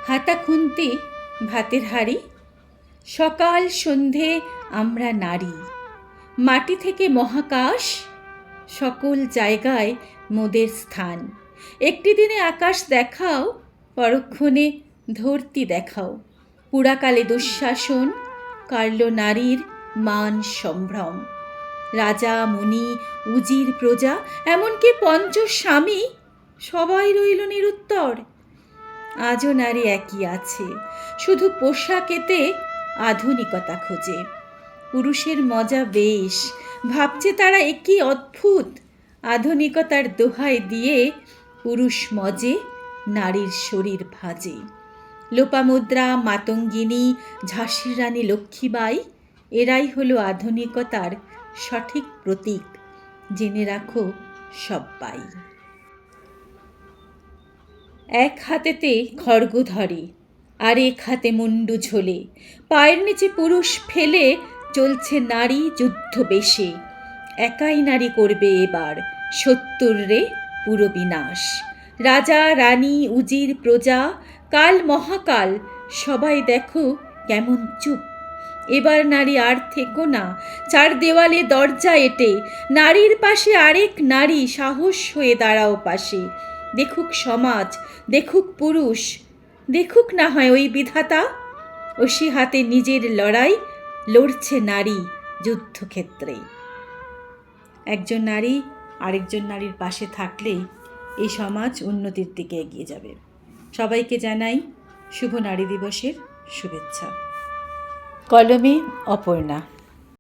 হাতা খুন্তি ভাতের হাঁড়ি, সকাল সন্ধে আমরা নারী। মাটি থেকে মহাকাশ, সকল জায়গায় মোদের স্থান। একটি দিনে আকাশ দেখাও, পরক্ষণে ধরতি দেখাও। পুরাকালে দুঃশাসন, কাড়ল নারীর মান সম্ভ্রম। রাজা মুনি উজির প্রজা, এমনকি পঞ্চস্বামী, সবাই রইল নিরুত্তর। আজও নারী একই আছে, শুধু পোশাকেতে আধুনিকতা খোঁজে। পুরুষের মজা বেশ, ভাবছে তারা একই অদ্ভুত। আধুনিকতার দোহাই দিয়ে পুরুষ মজে, নারীর শরীর ভাজে। লোপামুদ্রা, মাতঙ্গিনী, ঝাঁসির রানী লক্ষ্মীবাই, এরাই হলো আধুনিকতার সঠিক প্রতীক। জেনে রাখো সব্বাই। এক হাতেতে খড়গ ধরে, আর এক হাতে মুন্ডু ঝোলে। পায়ের নিচে পুরুষ ফেলে চলছে নারী যুদ্ধ বেশে। একাই নারী করবে এবার শত্রুরে পুরো বিনাশ। রাজা রানী উজির প্রজা, কাল মহাকাল, সবাই দেখো কেমন চুপ। এবার নারী আর থেকো না, চার দেওয়ালে দরজা এঁটে। নারীর পাশে আরেক নারী, সাহস হয়ে দাঁড়াও পাশে। দেখুক সমাজ, দেখুক পুরুষ, দেখুক না হয় ওই বিধাতা, অসি হাতে নিজের লড়াই লড়ছে নারী যুদ্ধক্ষেত্রে। একজন নারী আরেকজন নারীর পাশে থাকলেই এই সমাজ উন্নতির দিকে এগিয়ে যাবে। সবাইকে জানাই শুভ নারী দিবসের শুভেচ্ছা। কলমে অপর্ণা।